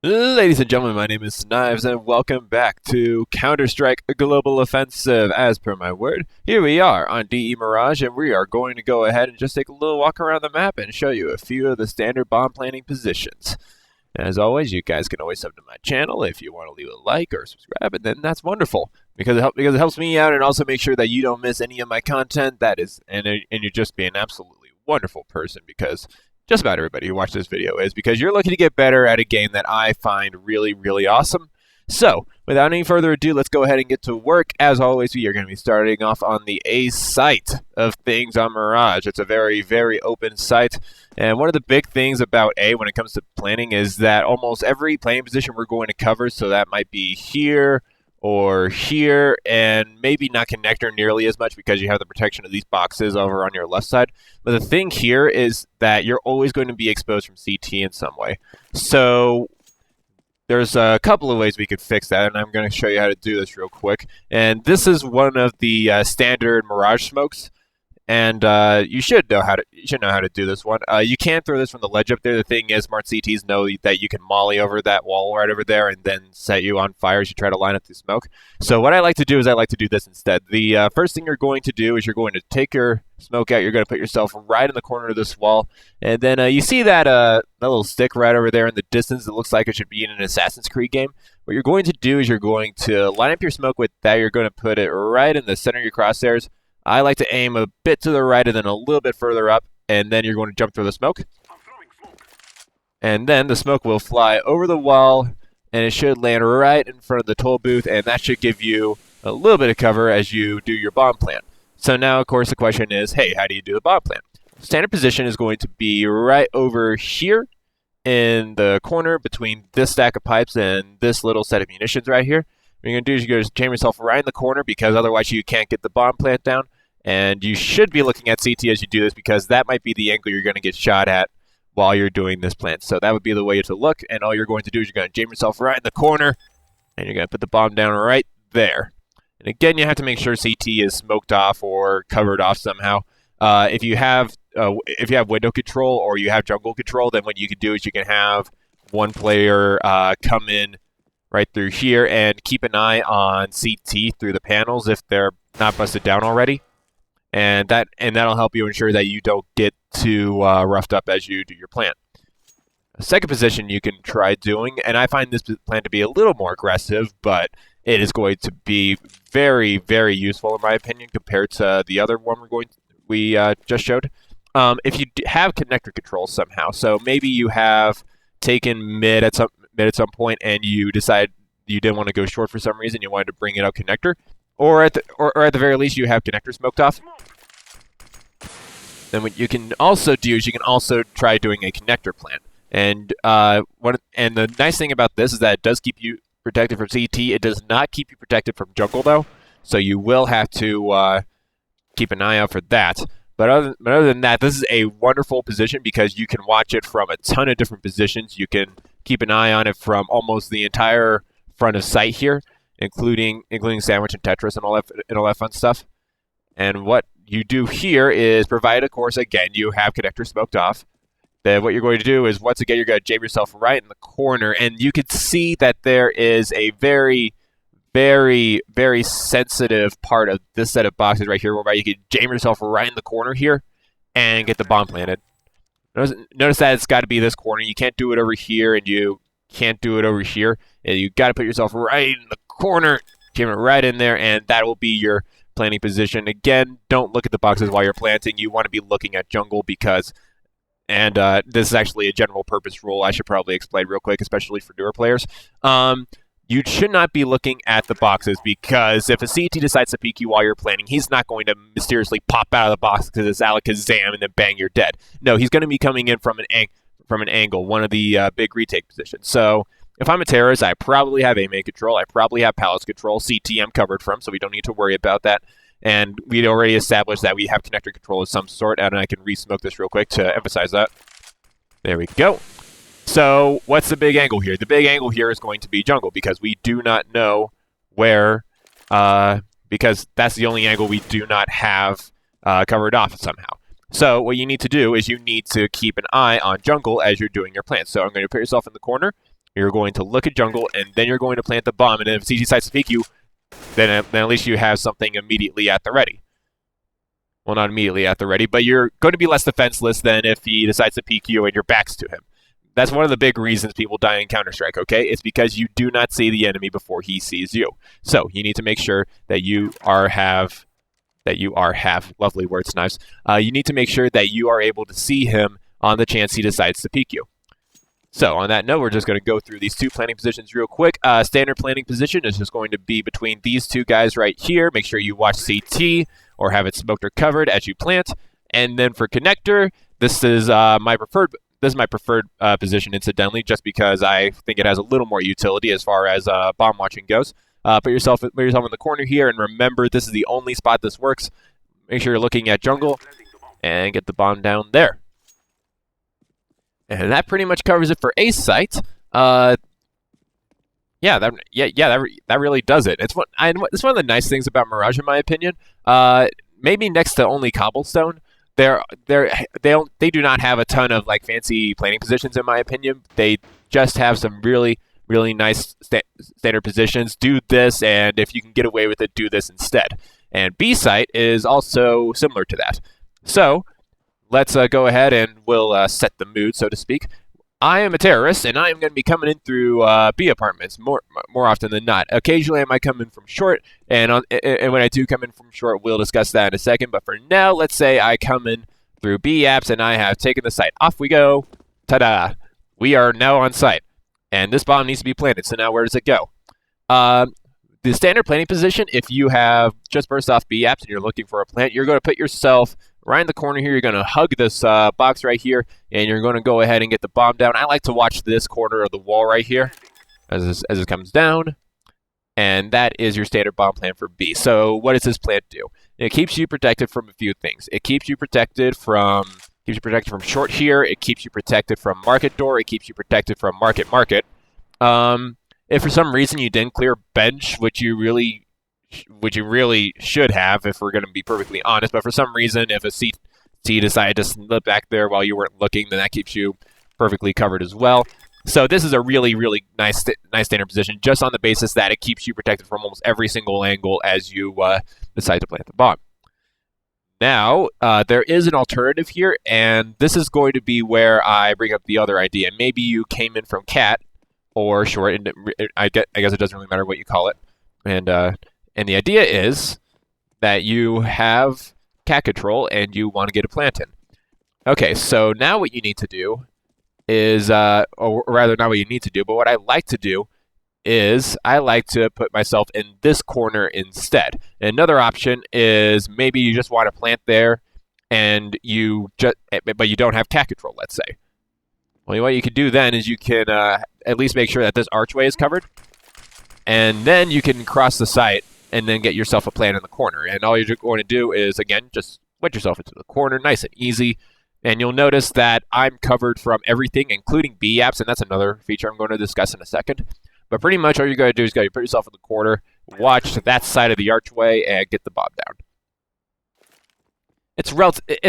Ladies and gentlemen, my name is Knives, and welcome back to Counter-Strike Global Offensive. As per my word, here we are on DE Mirage, and we are going to go ahead and just take a little walk around the map and show you a few of the standard bomb planting positions. As always, you guys can always sub to my channel if you want to leave a like or subscribe, and then that's wonderful because it helps me out and also make sure that you don't miss any of my content. And you're just being an absolutely wonderful person because just about everybody who watched this video is because you're looking to get better at a game that I find really, really awesome. So, without any further ado, let's go ahead and get to work. As always, we are going to be starting off on the A site of things on Mirage. It's a very, very open site. And one of the big things about A when it comes to planning is that almost every playing position we're going to cover, so that might be here or here, and maybe not connector nearly as much because you have the protection of these boxes over on your left side. But the thing here is that you're always going to be exposed from CT in some way. So there's a couple of ways we could fix that, and I'm going to show you how to do this real quick. And this is one of the standard Mirage smokes. And you should know how to do this one. You can throw this from the ledge up there. The thing is, smart CTs know that you can molly over that wall right over there and then set you on fire as you try to line up the smoke. So what I like to do is I like to do this instead. The first thing you're going to do is you're going to take your smoke out. You're going to put yourself right in the corner of this wall, and then you see that little stick right over there in the distance. It looks like it should be in an Assassin's Creed game. What you're going to do is you're going to line up your smoke with that. You're going to put it right in the center of your crosshairs. I like to aim a bit to the right and then a little bit further up, and then you're going to jump through the smoke. And then the smoke will fly over the wall, and it should land right in front of the toll booth, and that should give you a little bit of cover as you do your bomb plant. So now, of course, the question is, hey, how do you do the bomb plant? Standard position is going to be right over here in the corner between this stack of pipes and this little set of munitions right here. What you're going to do is you're going to jam yourself right in the corner because otherwise you can't get the bomb plant down. And you should be looking at CT as you do this because that might be the angle you're going to get shot at while you're doing this plant. So that would be the way to look. And all you're going to do is you're going to jam yourself right in the corner. And you're going to put the bomb down right there. And again, you have to make sure CT is smoked off or covered off somehow. If you have window control or you have jungle control, then what you can do is you can have one player come in right through here and keep an eye on CT through the panels if they're not busted down already. And that'll help you ensure that you don't get too roughed up as you do your plant. A second position you can try doing, and I find this plan to be a little more aggressive, but it is going to be very, very useful in my opinion compared to the other one we just showed. If you have connector control somehow, so maybe you have taken mid at some point and you decide you didn't want to go short for some reason, you wanted to bring it out connector. Or at the very least, you have connector smoked off. Then what you can also do is you can also try doing a connector plant. And the nice thing about this is that it does keep you protected from CT. It does not keep you protected from jungle though, so you will have to keep an eye out for that. But other than that, this is a wonderful position because you can watch it from a ton of different positions. You can keep an eye on it from almost the entire front of sight here, including Sandwich and Tetris and all that fun stuff. And what you do here is, provided, of course, again, you have connector smoked off, then what you're going to do is, once again, you're going to jam yourself right in the corner, and you can see that there is a very, very, very sensitive part of this set of boxes right here, whereby you can jam yourself right in the corner here and get the bomb planted. Notice that it's got to be this corner. You can't do it over here, and you can't do it over here. And you got to put yourself right in the corner, jam it right in there, and that will be your planting position. Again, don't look at the boxes while you're planting. You want to be looking at jungle because, and this is actually a general purpose rule I should probably explain real quick, especially for newer players. You should not be looking at the boxes because if a CT decides to peek you while you're planting, he's not going to mysteriously pop out of the box because it's Alakazam and then bang, you're dead. No, he's going to be coming in from an angle, one of the big retake positions. So if I'm a terrorist, I probably have aim control. I probably have palace control. CT I'm covered from, so we don't need to worry about that. And we'd already established that we have connector control of some sort, and I can re-smoke this real quick to emphasize that. There we go. So what's the big angle here? The big angle here is going to be jungle because we do not know where, because that's the only angle we do not have covered off somehow. So what you need to do is you need to keep an eye on jungle as you're doing your plants. So I'm going to put yourself in the corner. You're going to look at jungle, and then you're going to plant the bomb. And if CT decides to peek you, then at least you have something immediately at the ready. Well, not immediately at the ready, but you're going to be less defenseless than if he decides to peek you and your back's to him. That's one of the big reasons people die in Counter-Strike, okay? It's because you do not see the enemy before he sees you. So you need to make sure that you have lovely words, knives. You need to make sure that you are able to see him on the chance he decides to peek you. So on that note, we're just going to go through these two planning positions real quick. Standard planning position is just going to be between these two guys right here. Make sure you watch CT or have it smoked or covered as you plant. And then for connector, this is my preferred position, incidentally, just because I think it has a little more utility as far as bomb watching goes. Put yourself in the corner here, and remember, this is the only spot this works. Make sure you're looking at jungle, and get the bomb down there. And that pretty much covers it for A site. That really does it. It's one of the nice things about Mirage, in my opinion. Maybe next to only Cobblestone. They do not have a ton of like fancy planning positions, in my opinion. They just have some really nice standard positions. Do this, and if you can get away with it, do this instead. And B site is also similar to that. So let's go ahead and we'll set the mood, so to speak. I am a terrorist, and I am going to be coming in through B apartments more often than not. Occasionally, I might come in from short, and when I do come in from short, we'll discuss that in a second. But for now, let's say I come in through B apps, and I have taken the site. Off we go. Ta-da! We are now on site, and this bomb needs to be planted. So now, where does it go? The standard planning position, if you have just burst off B apps and you're looking for a plant, you're going to put yourself right in the corner here. You're going to hug this box right here, and you're going to go ahead and get the bomb down. I like to watch this corner of the wall right here as it comes down, and that is your standard bomb plan for B. So what does this plant do? It keeps you protected from a few things. It keeps you protected from short here. It keeps you protected from market door. It keeps you protected from market. If for some reason you didn't clear bench, which you really should have, if we're going to be perfectly honest, but for some reason, if a CT decided to slip back there while you weren't looking, then that keeps you perfectly covered as well. So this is a really nice standard position, just on the basis that it keeps you protected from almost every single angle as you decide to plant the bomb. Now, there is an alternative here, and this is going to be where I bring up the other idea. Maybe you came in from cat or short, and I guess it doesn't really matter what you call it. And the idea is that you have cat control and you want to get a plant in. Okay, so now what you need to do is, or rather not what you need to do, but what I like to do is I like to put myself in this corner instead. Another option is maybe you just want to plant there and but you don't have cat control, let's say. Well, what you can do then is you can at least make sure that this archway is covered, and then you can cross the site and then get yourself a plant in the corner. And all you're going to do is, again, just wedge yourself into the corner, nice and easy. And you'll notice that I'm covered from everything, including B apps, and that's another feature I'm going to discuss in a second. But pretty much all you're going to do is put yourself in the corner, watch that side of the archway, and get the bomb down. It's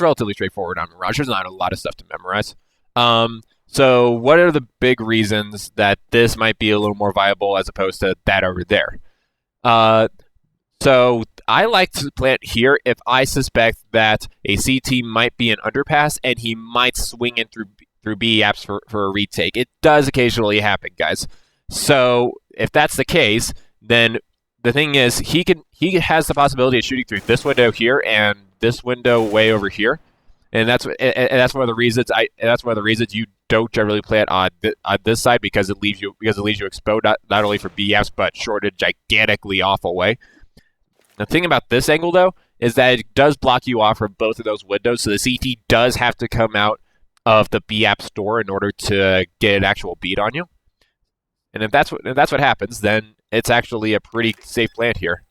relatively straightforward on Mirage. There's not a lot of stuff to memorize. So what are the big reasons that this might be a little more viable as opposed to that over there? So I like to plant here if I suspect that a CT might be an underpass and he might swing in through B apps for a retake. It does occasionally happen, guys. So if that's the case, then the thing is he has the possibility of shooting through this window here and this window way over here. And that's one of the reasons you don't generally plant on this side, because it leaves you exposed not only for B apps but shorted gigantically off away. The thing about this angle though is that it does block you off from both of those windows, so the CT does have to come out of the B app store in order to get an actual beat on you. And if that's what happens, then it's actually a pretty safe plant here.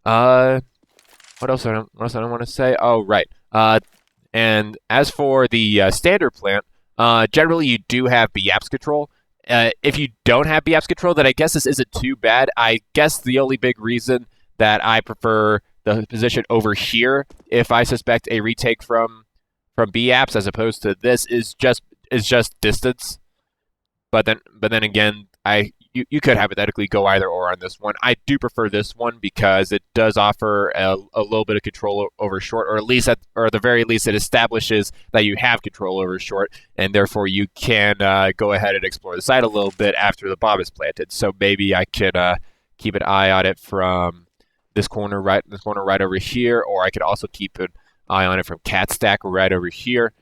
What else I don't want to say? Oh, right. And as for the standard plant, generally you do have B apps control. If you don't have B apps control, then I guess this isn't too bad. I guess the only big reason that I prefer the position over here, if I suspect a retake from B apps as opposed to this, is just is just distance. But then again, you could hypothetically go either or on this one. I do prefer this one because it does offer a little bit of control over short, or at the very least, it establishes that you have control over short, and therefore you can go ahead and explore the site a little bit after the bomb is planted. So maybe I could keep an eye on it from this corner right over here, or I could also keep an eye on it from cat stack right over here.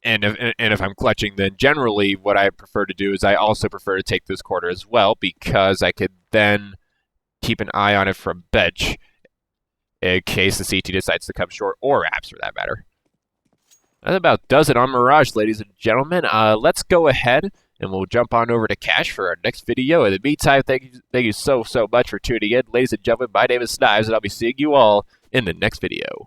And if I'm clutching, then generally what I prefer to do is I also prefer to take this quarter as well, because I could then keep an eye on it from bench in case the CT decides to come short, or apps for that matter. That about does it on Mirage, ladies and gentlemen. Let's go ahead and we'll jump on over to Cash for our next video. In the meantime, thank you so much for tuning in. Ladies and gentlemen, my name is Snives, and I'll be seeing you all in the next video.